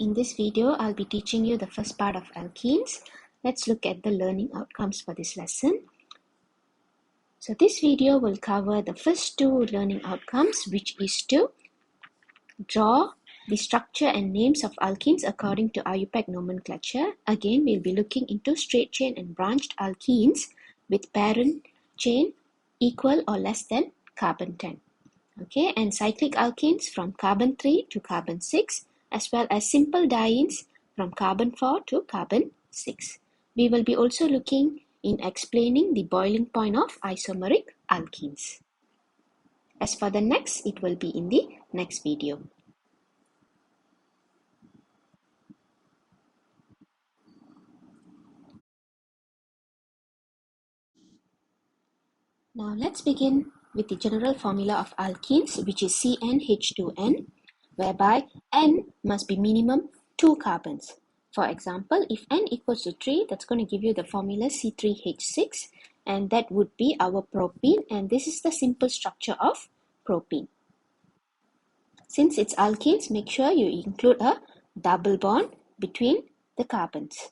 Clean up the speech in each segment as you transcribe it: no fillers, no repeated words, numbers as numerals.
In this video, I'll be teaching you the first part of alkenes. Let's look at the learning outcomes for this lesson. So this video will cover the first two learning outcomes, which is to draw the structure and names of alkenes according to IUPAC nomenclature. Again, we'll be looking into straight chain and branched alkenes with parent chain equal or less than carbon 10. Okay, and cyclic alkenes from carbon 3 to carbon 6, as well as simple dienes from carbon 4 to carbon 6. We will be also looking in explaining the boiling point of isomeric alkenes. As for the next, it will be in the next video. Now let's begin with the general formula of alkenes, which is CnH2n, whereby N must be minimum 2 carbons. For example, if N equals to 3, that's going to give you the formula C3H6, and that would be our propene, and this is the simple structure of propene. Since it's alkenes, make sure you include a double bond between the carbons.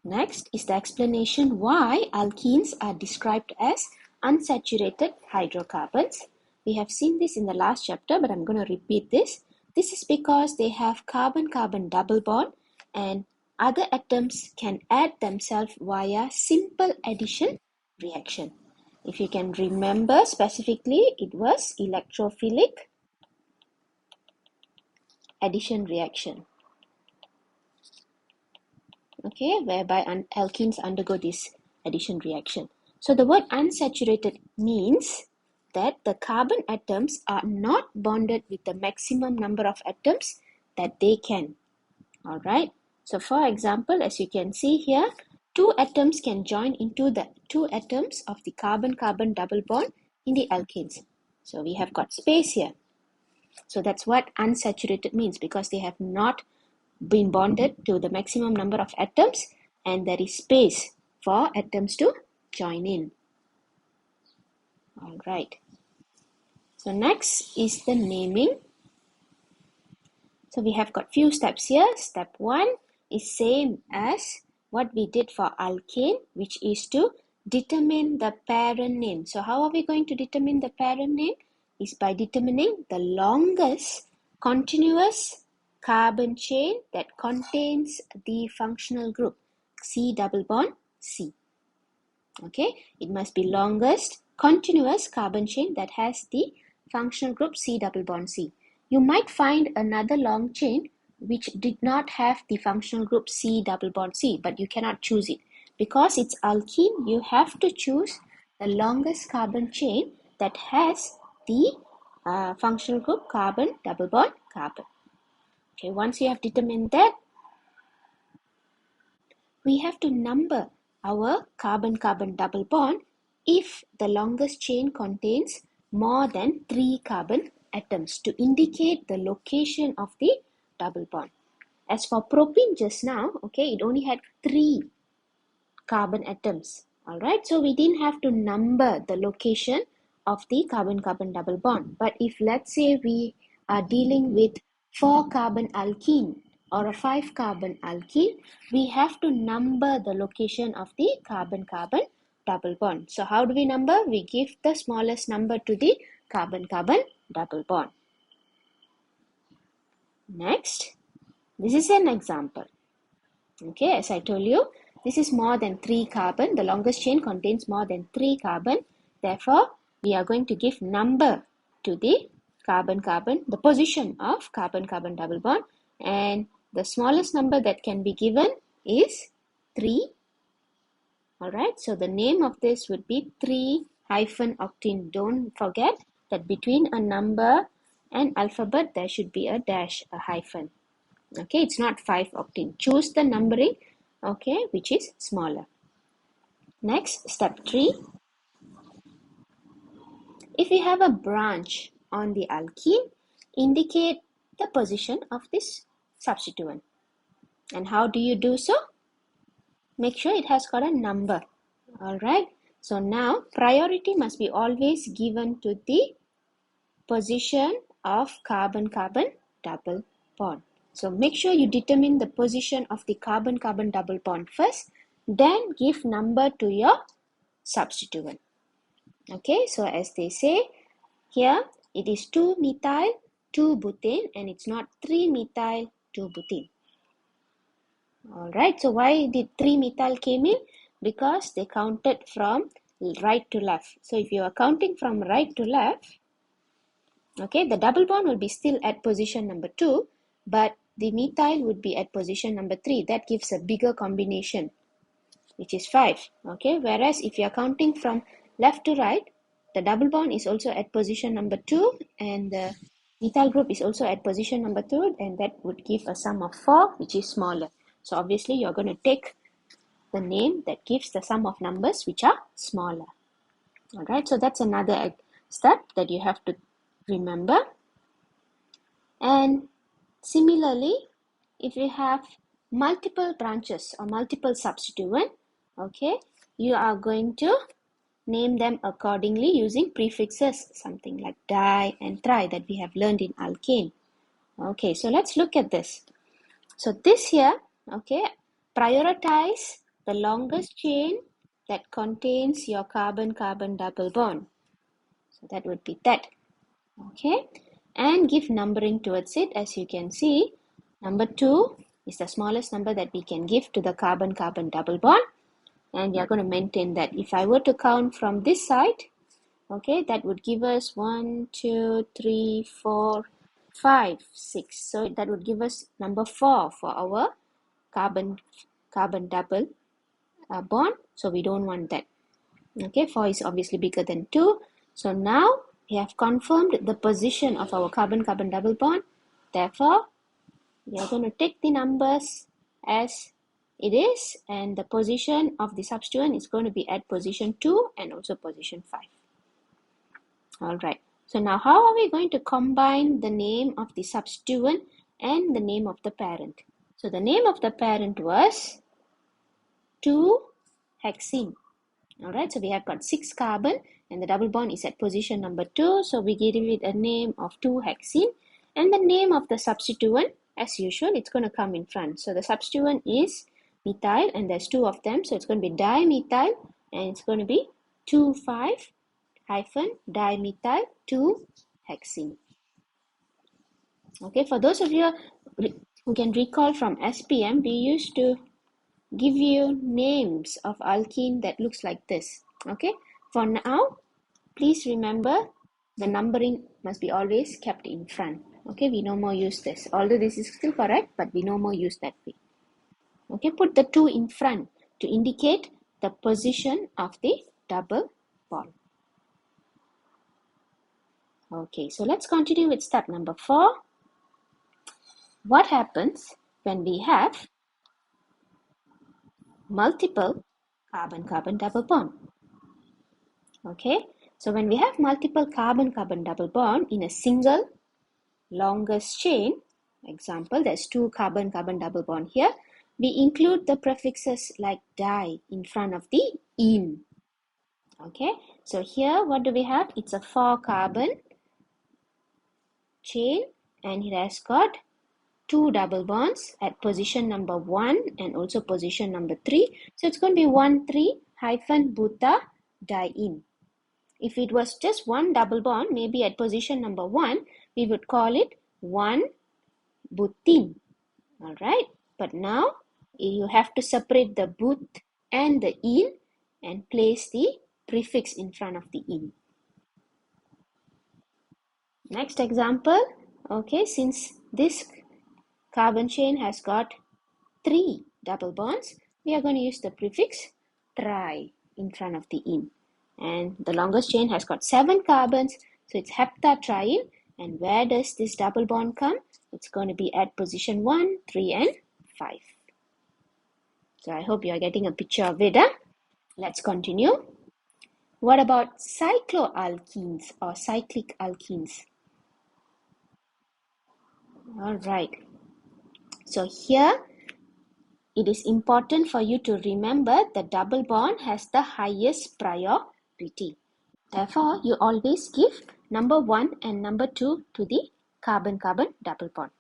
Next is the explanation why alkenes are described as unsaturated hydrocarbons. We have seen this in the last chapter, but I'm going to repeat this. This is because they have carbon-carbon double bond and other atoms can add themselves via simple addition reaction. If you can remember specifically, it was electrophilic addition reaction. Okay, whereby alkenes undergo this addition reaction. So the word unsaturated means that the carbon atoms are not bonded with the maximum number of atoms that they can. Alright, so for example, as you can see here, 2 atoms can join into the 2 atoms of the carbon-carbon double bond in the alkenes. So we have got space here. So that's what unsaturated means, because they have not been bonded to the maximum number of atoms and there is space for atoms to join in. Alright. So next is the naming. So we have got few steps here. Step 1 is same as what we did for alkane, which is to determine the parent name. So how are we going to determine the parent name? Is by determining the longest continuous carbon chain that contains the functional group C double bond C. Okay, it must be longest continuous carbon chain that has the functional group C double bond C. You might find another long chain which did not have the functional group C double bond C, but you cannot choose it. Because it's alkene, you have to choose the longest carbon chain that has the functional group carbon double bond carbon. Okay, once you have determined that, we have to number our carbon-carbon double bond if the longest chain contains more than 3 carbon atoms to indicate the location of the double bond. As for propene just now, okay, it only had 3 carbon atoms. Alright, so we didn't have to number the location of the carbon-carbon double bond. But if let's say we are dealing with 4 carbon alkene or a 5 carbon alkene, we have to number the location of the carbon-carbon double bond. So how do we number? We give the smallest number to the carbon-carbon double bond. Next, this is an example. Okay, as I told you, this is more than 3 carbon. The longest chain contains more than 3 carbon. Therefore, we are going to give number to the carbon-carbon, the position of carbon-carbon double bond, and the smallest number that can be given is 3. Alright, so the name of this would be 3-octene. Don't forget that between a number and alphabet there should be a dash, a hyphen. Okay, it's not 5-octene. Choose the numbering, okay, which is smaller. Next, step 3. If we have a branch on the alkene, indicate the position of this substituent. And how do you do so? Make sure it has got a number. Alright, so now priority must be always given to the position of carbon-carbon double bond. So make sure you determine the position of the carbon-carbon double bond first, then give number to your substituent. Okay, so as they say here, it is 2-methyl 2-butane and it's not 3-methyl 2-butane. Alright, so why did 3-methyl came in? Because they counted from right to left. So if you are counting from right to left, okay, the double bond will be still at position number 2, but the methyl would be at position number 3. That gives a bigger combination, which is 5. Okay, whereas if you are counting from left to right, the double bond is also at position number 2 and the methyl group is also at position number 2, and that would give a sum of 4, which is smaller. So obviously you're going to take the name that gives the sum of numbers which are smaller. Alright, so that's another step that you have to remember. And similarly, if you have multiple branches or multiple substituent, okay, you are going to name them accordingly using prefixes, something like di and tri that we have learned in alkane. Okay, so let's look at this. So this here, okay, prioritize the longest chain that contains your carbon-carbon double bond. So that would be that. Okay, and give numbering towards it. As you can see, number 2 is the smallest number that we can give to the carbon-carbon double bond, and we are going to maintain that. If I were to count from this side, okay, that would give us 1, 2, 3, 4, 5, 6. So that would give us number 4 for our carbon double bond. So we don't want that. Okay, 4 is obviously bigger than 2. So now we have confirmed the position of our carbon-carbon double bond. Therefore, we are going to take the numbers as it is, and the position of the substituent is going to be at position 2 and also position 5. Alright, so now how are we going to combine the name of the substituent and the name of the parent? So the name of the parent was 2-hexene. Alright, so we have got 6 carbon and the double bond is at position number 2. So we give it a name of 2-hexene, and the name of the substituent, as usual, it's going to come in front. So the substituent is methyl and there's 2 of them. So it's going to be dimethyl and it's going to be 2,5-dimethyl 2-hexene. Okay, for those of you who can recall from SPM, we used to give you names of alkene that looks like this. Okay, for now, please remember the numbering must be always kept in front. Okay, we no more use this. Although this is still correct, but we no more use that way. Okay, put the 2 in front to indicate the position of the double bond. Okay, so let's continue with step number 4. What happens when we have multiple carbon-carbon double bond? Okay, so when we have multiple carbon-carbon double bond in a single longest chain, example, there's 2 carbon-carbon double bond here, we include the prefixes like di in front of the "-ine". Okay, so here what do we have? It's a 4 carbon chain and it has got 2 double bonds at position number 1 and also position number 3. So it's going to be 1,3-buta-diene. If it was just 1 double bond, maybe at position number 1, we would call it 1-butene. Alright, but now you have to separate the but and the "-ine and place the prefix in front of the "-ine". Next example, okay, since this carbon chain has got 3 double bonds, we are going to use the prefix tri in front of the "-ine. And the longest chain has got 7 carbons, so it's heptatriene. And where does this double bond come? It's going to be at position 1, 3, and 5. So I hope you are getting a picture of it. Let's continue. What about cycloalkenes or cyclic alkenes? Alright. So here, it is important for you to remember the double bond has the highest priority. Therefore, you always give number 1 and number 2 to the carbon-carbon double bond.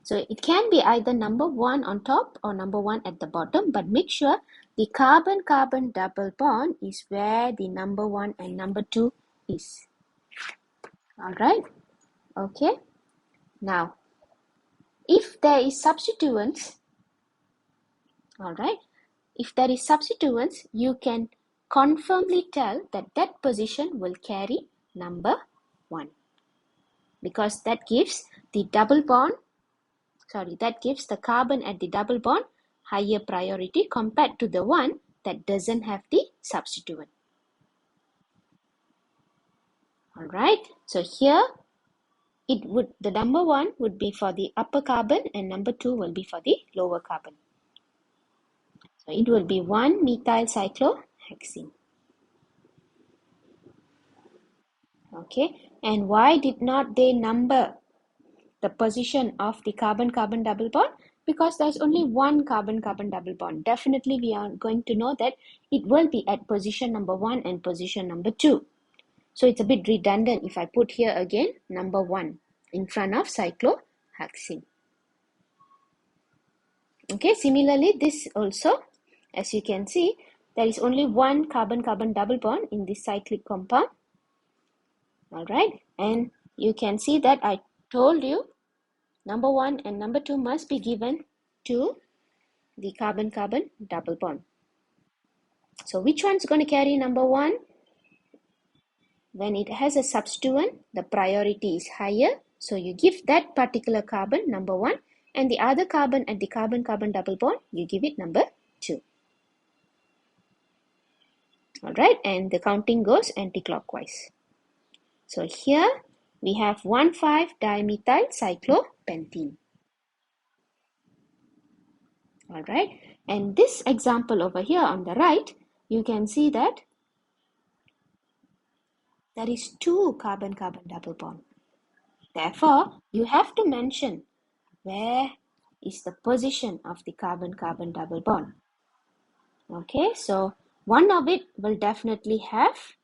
So it can be either number 1 on top or number 1 at the bottom, but make sure the carbon-carbon double bond is where the number 1 and number 2 is. Alright, okay. Now, if there is substituents, alright, if there is substituents, you can confirmly tell that that position will carry number 1, because that gives the double bond, that gives the carbon at the double bond higher priority compared to the one that doesn't have the substituent. Alright, so here the number 1 would be for the upper carbon and number 2 will be for the lower carbon. So it will be 1-methyl cyclohexene. Okay, and why did not they number the position of the carbon-carbon double bond? Because there's only one carbon-carbon double bond. Definitely we are going to know that it will be at position number 1 and position number 2. So it's a bit redundant if I put here again number 1 in front of cyclohexene. Okay, similarly this also, as you can see, there is only one carbon-carbon double bond in this cyclic compound. Alright, and you can see that I told you number 1 and number 2 must be given to the carbon-carbon double bond. So which one's going to carry number 1? When it has a substituent, the priority is higher. So you give that particular carbon number 1, and the other carbon at the carbon-carbon double bond, you give it number 2. Alright, and the counting goes anti-clockwise. So here we have 1,5-dimethyl cyclopentene. Alright, and this example over here on the right, you can see that there is 2 carbon-carbon double bond. Therefore, you have to mention where is the position of the carbon-carbon double bond. Okay, so one of it will definitely have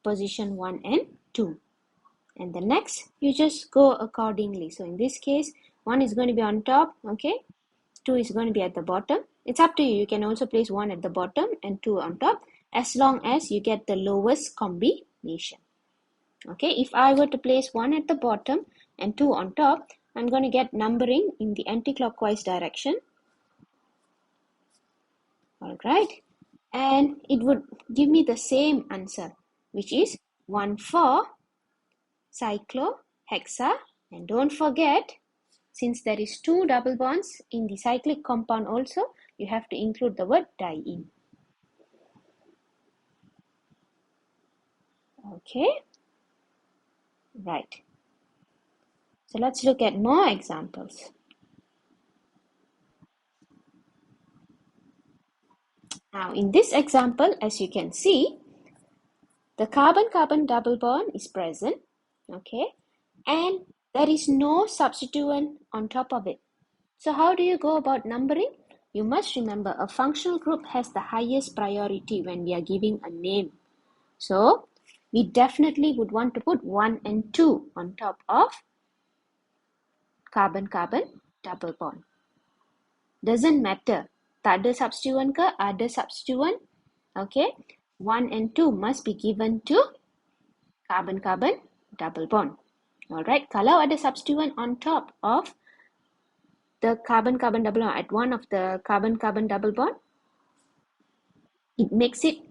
position 1 and 2. And the next, you just go accordingly. So in this case, 1 is going to be on top, okay? 2 is going to be at the bottom. It's up to you. You can also place 1 at the bottom and 2 on top, as long as you get the lowest combination. Okay, if I were to place 1 at the bottom and 2 on top, I'm going to get numbering in the anti-clockwise direction. Alright, and it would give me the same answer, which is 1,4-cyclohexa. And don't forget, since there is 2 double bonds in the cyclic compound also, you have to include the word diene. Okay, right. So let's look at more examples. Now in this example, as you can see, the carbon-carbon double bond is present, okay, and there is no substituent on top of it. So how do you go about numbering? You must remember a functional group has the highest priority when we are giving a name. So we definitely would want to put 1 and 2 on top of carbon-carbon double bond. Doesn't matter. Tak ada substituent ke, ada substituent. Okay, 1 and 2 must be given to carbon-carbon double bond. Alright, kalau ada substituent on top of the carbon-carbon double bond at one of the carbon-carbon double bond, it makes it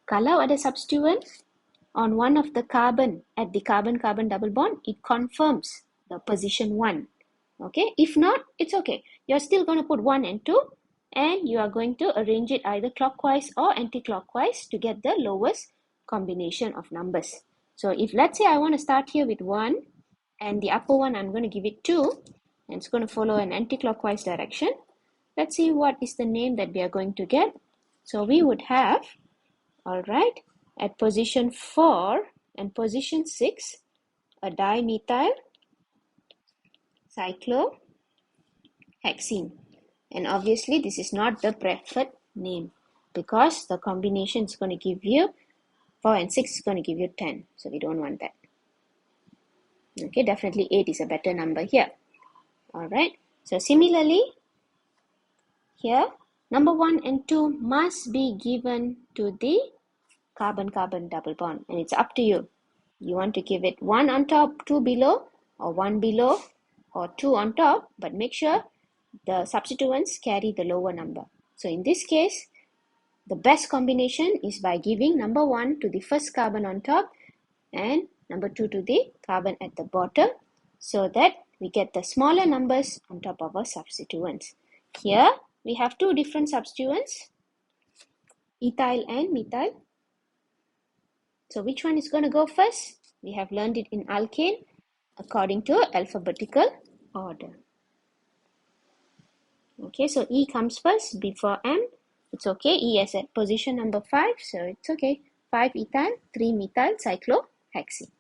kalau ada substituent on one of the carbon at the carbon-carbon double bond, it confirms the position 1. Okay, if not, it's okay. You're still going to put 1 and 2, and you are going to arrange it either clockwise or anti-clockwise to get the lowest combination of numbers. So if let's say I want to start here with 1, and the upper one I'm going to give it 2, and it's going to follow an anti-clockwise direction. Let's see what is the name that we are going to get. So we would have, alright, at position 4 and position 6, a dimethyl cyclohexene. And obviously this is not the preferred name, because the combination is going to give you 4 and 6 is going to give you 10. So we don't want that. Okay, definitely 8 is a better number here. All right. So similarly, here, number 1 and 2 must be given to the carbon-carbon double bond. And it's up to you. You want to give it 1 on top, 2 below, or 1 below, or 2 on top. But make sure the substituents carry the lower number. So in this case, the best combination is by giving number 1 to the first carbon on top and number 2 to the carbon at the bottom, so that we get the smaller numbers on top of our substituents. Here we have two different substituents, ethyl and methyl. So which one is going to go first? We have learned it in alkane according to alphabetical order. Okay, so E comes first before M. It's okay. E is at position number 5, so it's okay. 5 ethyl, 3 methyl cyclohexene.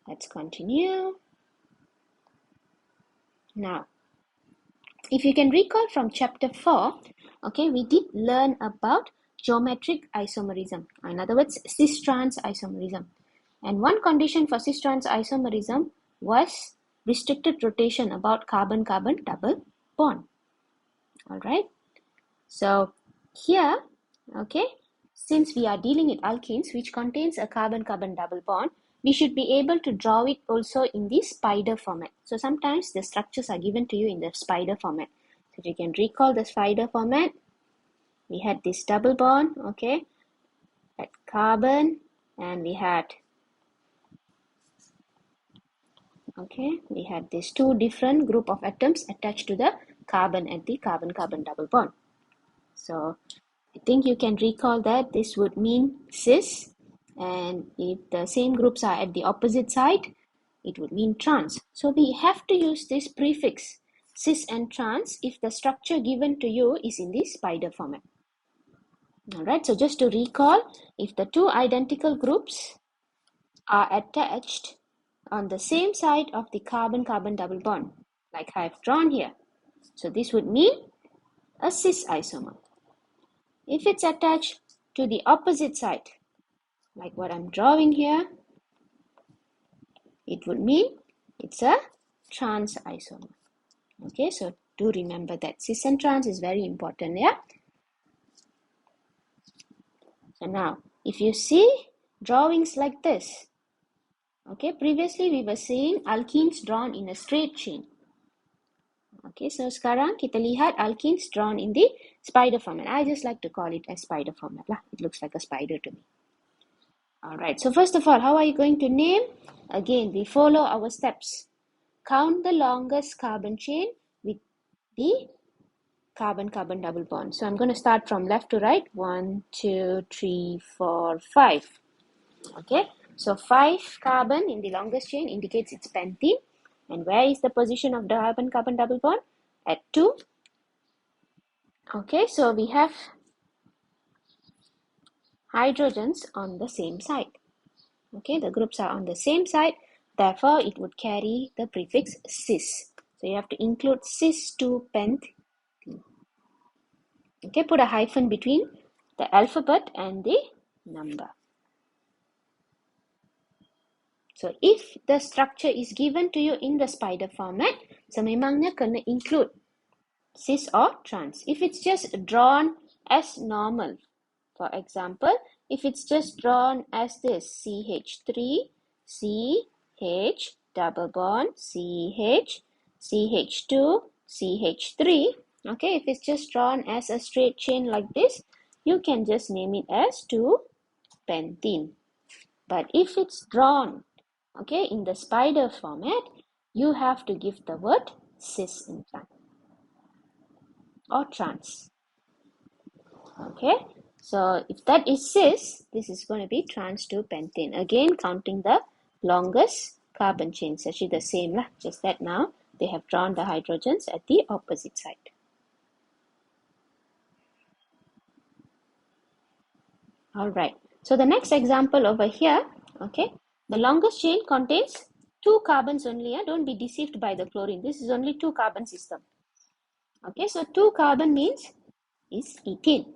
Let's continue. Now, if you can recall from chapter 4, okay, we did learn about geometric isomerism. In other words, cis-trans isomerism. And one condition for cis-trans isomerism was restricted rotation about carbon-carbon double bond. All right. So here, okay, since we are dealing with alkenes which contains a carbon-carbon double bond, we should be able to draw it also in the spider format. So sometimes the structures are given to you in the spider format. So if you can recall the spider format, we had this double bond, okay, at carbon, and we had these two different group of atoms attached to the carbon at the carbon-carbon double bond. So I think you can recall that this would mean cis, and if the same groups are at the opposite side, it would mean trans. So we have to use this prefix cis and trans if the structure given to you is in the spider format. Alright, so just to recall, if the two identical groups are attached on the same side of the carbon-carbon double bond, like I've drawn here, so this would mean a cis isomer. If it's attached to the opposite side, like what I'm drawing here, it would mean it's a trans isomer. Okay, so do remember that cis and trans is very important, yeah? So now, if you see drawings like this, okay, previously we were seeing alkenes drawn in a straight chain. Okay, so sekarang kita lihat alkenes drawn in the spider format. I just like to call it a spider format lah. It looks like a spider to me. Alright, so first of all, how are you going to name? Again, we follow our steps. Count the longest carbon chain with the carbon-carbon double bond. So I'm going to start from left to right. 1, 2, 3, 4, 5. Okay, so 5 carbon in the longest chain indicates it's pentene. And where is the position of the carbon-carbon double bond? At 2. Okay, so we have hydrogens on the same side. Okay, the groups are on the same side. Therefore, it would carry the prefix cis. So you have to include cis-2-pentene. Okay, put a hyphen between the alphabet and the number. So if the structure is given to you in the spider format, so memangnya kena include cis or trans. If it's just drawn as normal, for example, if it's just drawn as this, CH3, CH, double bond, CH, CH2, CH3, okay, if it's just drawn as a straight chain like this, you can just name it as 2-pentene. But if it's drawn, okay, in the spider format, you have to give the word cis in front or trans. Okay, so if that is cis, this is going to be trans 2-pentene. Again, counting the longest carbon chain. It's actually the same, just that now they have drawn the hydrogens at the opposite side. All right, so the next example over here, okay, the longest chain contains 2 carbons only. Don't be deceived by the chlorine. This is only 2 carbon system. Okay, so 2 carbon means is ethene.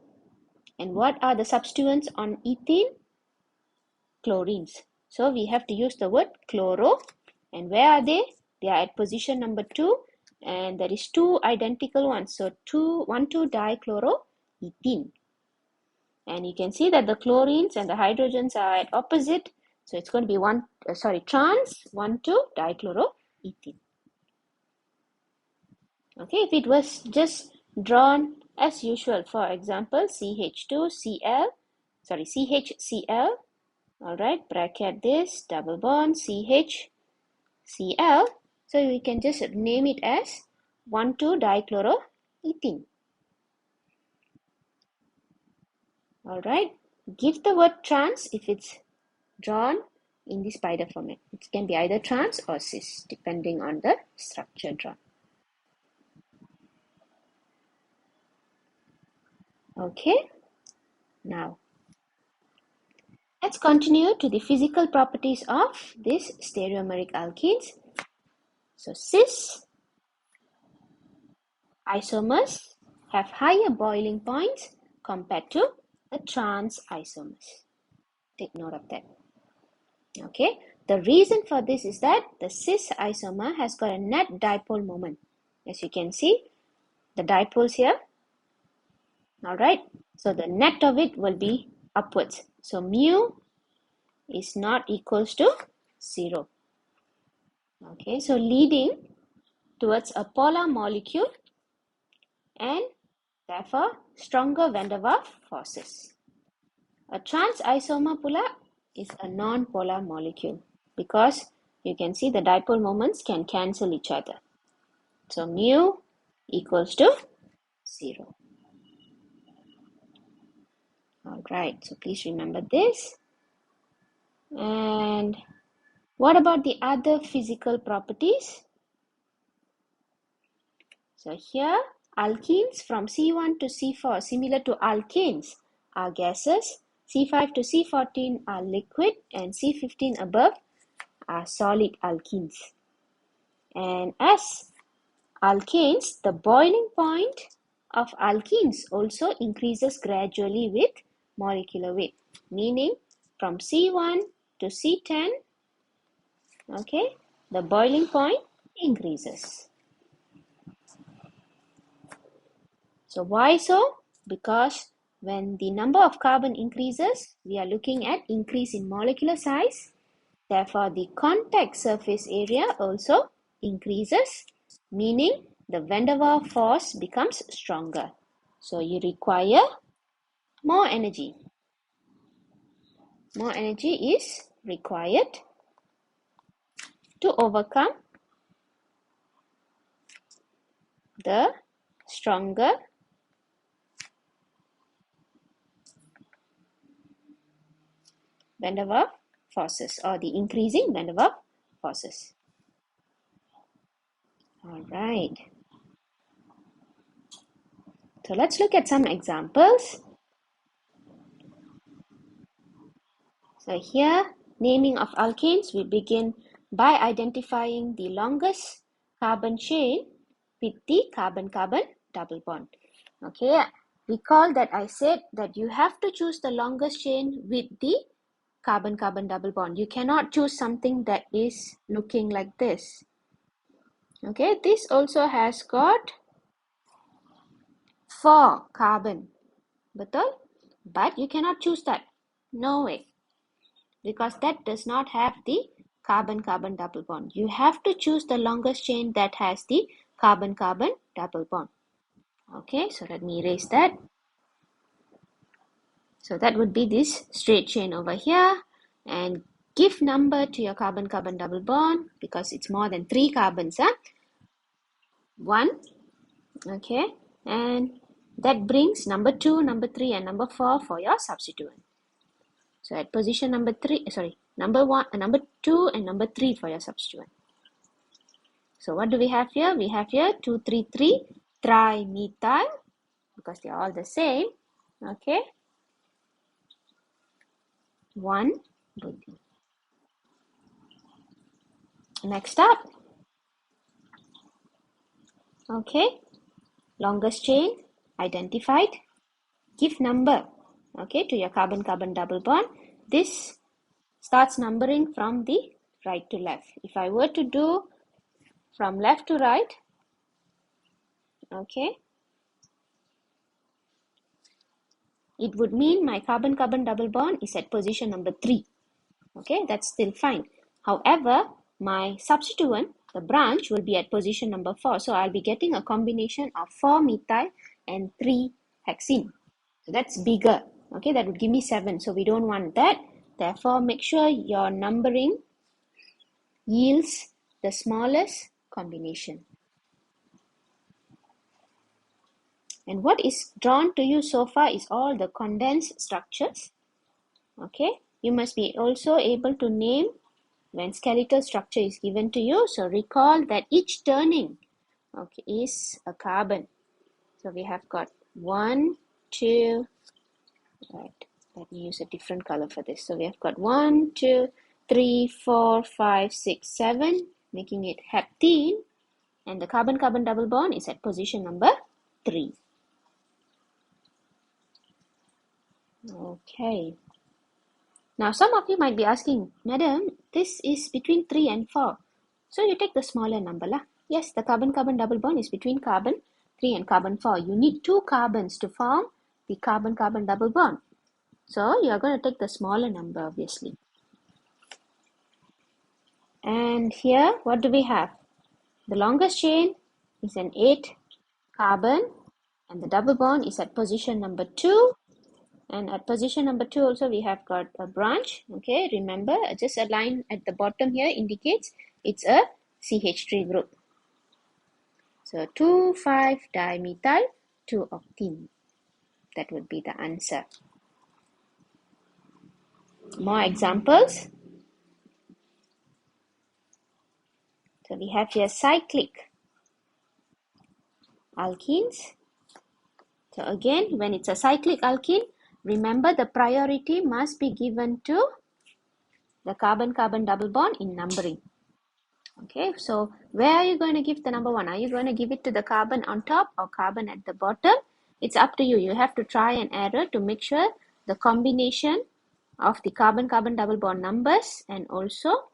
And what are the substituents on ethene? Chlorines. So we have to use the word chloro. And where are they? They are at position number 2. And there is 2 identical ones. So 1,2-dichloroethene. And you can see that the chlorines and the hydrogens are at opposite. So it's going to be trans 1,2-dichloroethene. Okay, if it was just drawn as usual, for example, CHCl, all right, bracket this, double bond, CHCl. So we can just name it as 1,2-dichloroethene. All right, give the word trans if it's drawn in the spider format. It can be either trans or cis, depending on the structure drawn. Okay, now let's continue to the physical properties of these stereomeric alkenes. So cis isomers have higher boiling points compared to the trans isomers. Take note of that. Okay, the reason for this is that the cis isomer has got a net dipole moment. As you can see, the dipoles here. All right, so the net of it will be upwards. So mu is not equals to 0. Okay, so leading towards a polar molecule and therefore stronger van der Waals forces. A trans isomer pula is a non-polar molecule because you can see the dipole moments can cancel each other. So mu equals to 0. All right, so please remember this. And what about the other physical properties? So here, alkenes from C1 to C4, similar to alkanes, are gases. C5 to C14 are liquid, and C15 above are solid alkenes. And as alkanes, the boiling point of alkenes also increases gradually with molecular weight, meaning from C1 to C10, okay, the boiling point increases. So why so? Because when the number of carbon increases, we are looking at increase in molecular size. Therefore, the contact surface area also increases, meaning the van der Waals force becomes stronger. So you require more energy. More energy is required to overcome the stronger van der Waals forces or the increasing van der Waals forces. All right. So let's look at some examples. So here, naming of alkanes, we begin by identifying the longest carbon chain with the carbon-carbon double bond. Okay, recall that I said that you have to choose the longest chain with the carbon-carbon double bond. You cannot choose something that is looking like this. Okay, this also has got 4 carbon, betul? But you cannot choose that. No way. Because that does not have the carbon-carbon double bond. You have to choose the longest chain that has the carbon-carbon double bond. Okay, so let me erase that. So that would be this straight chain over here. And give number to your carbon-carbon double bond because it's more than 3 carbons. 1. Okay, and that brings number 2, number 3, and number 4 for your substituent. So at position number 2 and number 3 for your substituent. So what do we have here? We have here 2,3,3 trimethyl because they are all the same. Okay. 1 butene. Next up. Okay. Longest chain identified. Give number okay, to your carbon-carbon double bond. This starts numbering from the right to left. If I were to do from left to right, okay, it would mean my carbon-carbon double bond is at position number 3. Okay, that's still fine. However, my substituent, the branch, will be at position number 4. So I'll be getting a combination of 4-methyl and 3-hexene. So that's bigger. Okay, that would give me 7. So we don't want that. Therefore, make sure your numbering yields the smallest combination. And what is drawn to you so far is all the condensed structures. Okay, you must be also able to name when skeletal structure is given to you. So recall that each turning, okay, is a carbon. So we have got 1, 2, right, let me use a different color for this. So we have got 1, 2, 3, 4, 5, 6, 7, making it heptene, and the carbon-carbon double bond is at position number 3. Okay. Now some of you might be asking, Madam, this is between 3 and 4. So you take the smaller number lah. Yes, the carbon-carbon double bond is between carbon 3 and carbon 4. You need 2 carbons to form the carbon-carbon double bond. So you are going to take the smaller number, obviously. And here, what do we have? The longest chain is an 8 carbon, and the double bond is at position number 2. And at position number 2 also we have got a branch. Okay, remember, just a line at the bottom here indicates it's a CH3 group. So 2,5-dimethyl 2-octene. That would be the answer. More examples. So we have here cyclic alkenes. So again, when it's a cyclic alkene, remember the priority must be given to the carbon-carbon double bond in numbering. Okay, so where are you going to give the number 1? Are you going to give it to the carbon on top or carbon at the bottom? It's up to you. You have to try and error to make sure the combination of the carbon-carbon double bond numbers and also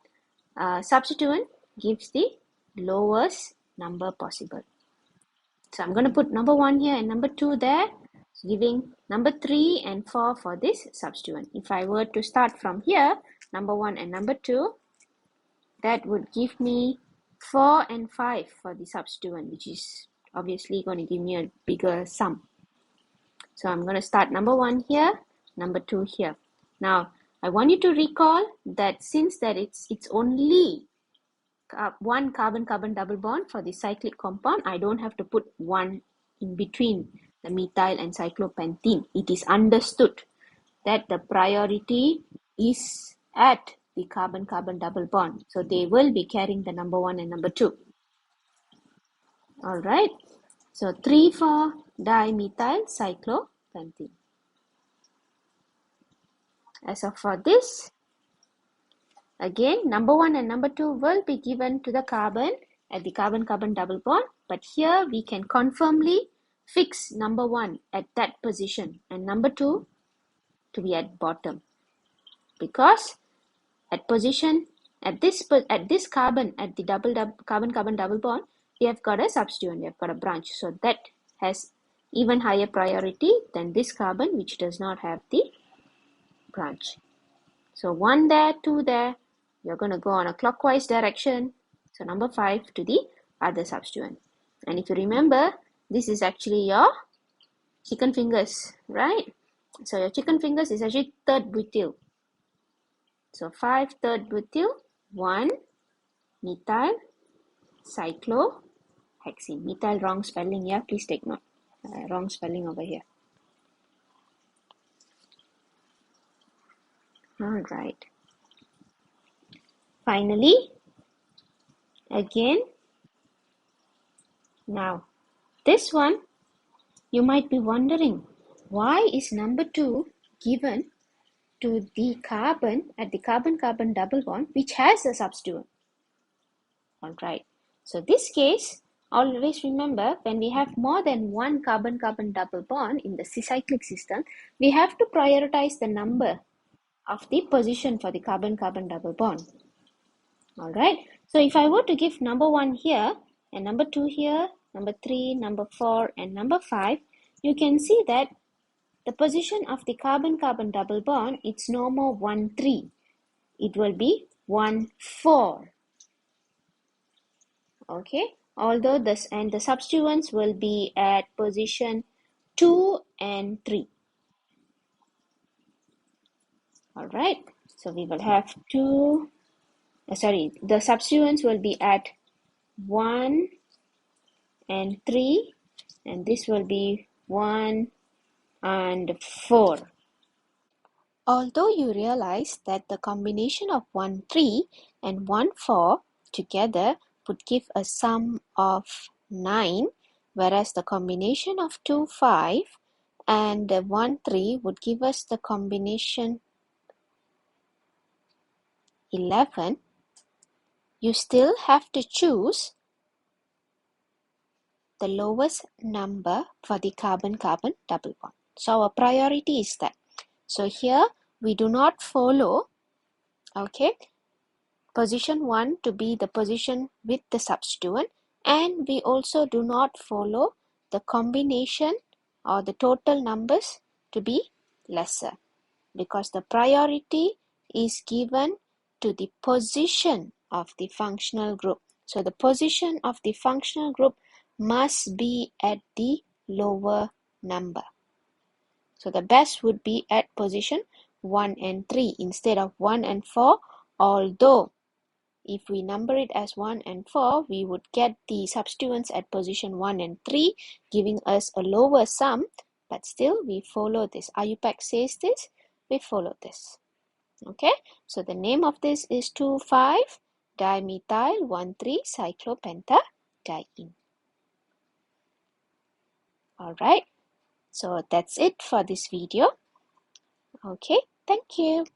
substituent gives the lowest number possible. So I'm going to put number 1 here and number 2 there, giving number 3 and 4 for this substituent. If I were to start from here, number 1 and number 2, that would give me 4 and 5 for the substituent, which is obviously going to give me a bigger sum. So I'm going to start number 1 here, number 2 here. Now, I want you to recall that since that it's only one carbon-carbon double bond for the cyclic compound, I don't have to put 1 in between the methyl and cyclopentene. It is understood that the priority is at the carbon-carbon double bond. So they will be carrying the number 1 and number 2. Alright. So 3,4-dimethyl cyclopentene. As of for this, again, number 1 and number 2 will be given to the carbon at the carbon-carbon double bond. But here we can confirmly fix number 1 at that position and number 2 to be at bottom. Because at position, at this carbon at the carbon-carbon double bond, we have got a substituent, we have got a branch. So that has even higher priority than this carbon which does not have the branch. So 1 there, 2 there, you're going to go on a clockwise direction. So number 5 to the other substituent. And if you remember, this is actually your chicken fingers, right? So your chicken fingers is actually third butyl. So 5 third butyl, 1 methyl cyclohexene. Methyl wrong spelling here, please take note. Wrong spelling over here. Alright. Finally, again, now this one, you might be wondering, why is number 2 given to the carbon at the carbon-carbon double bond which has a substituent? Alright, so this case, Always remember, when we have more than one carbon-carbon double bond in the cyclic system, we have to prioritize the number of the position for the carbon-carbon double bond. All right. So if I were to give number 1 here and number 2 here, number 3, number 4, and number 5, you can see that the position of the carbon-carbon double bond, it's no more 1, 3. It will be 1, 4. Okay. Although the substituents will be at position 2 and 3. All right. So we will have the substituents will be at 1 and 3, and this will be 1 and 4. Although you realize that the combination of 1, 3 and 1, 4 together would give a sum of 9, whereas the combination of 2, 5 and 1, 3 would give us the combination 11, you still have to choose the lowest number for the carbon-carbon double bond. So our priority is that. So here we do not follow, okay, position 1 to be the position with the substituent, and we also do not follow the combination or the total numbers to be lesser, because the priority is given to the position of the functional group. So the position of the functional group must be at the lower number. So the best would be at position 1 and 3 instead of 1 and 4, although if we number it as 1 and 4, we would get the substituents at position 1 and 3, giving us a lower sum, but still we follow this. IUPAC says this, we follow this. Okay, so the name of this is 2,5-dimethyl-1,3-cyclopentadiene. Alright, so that's it for this video. Okay, thank you.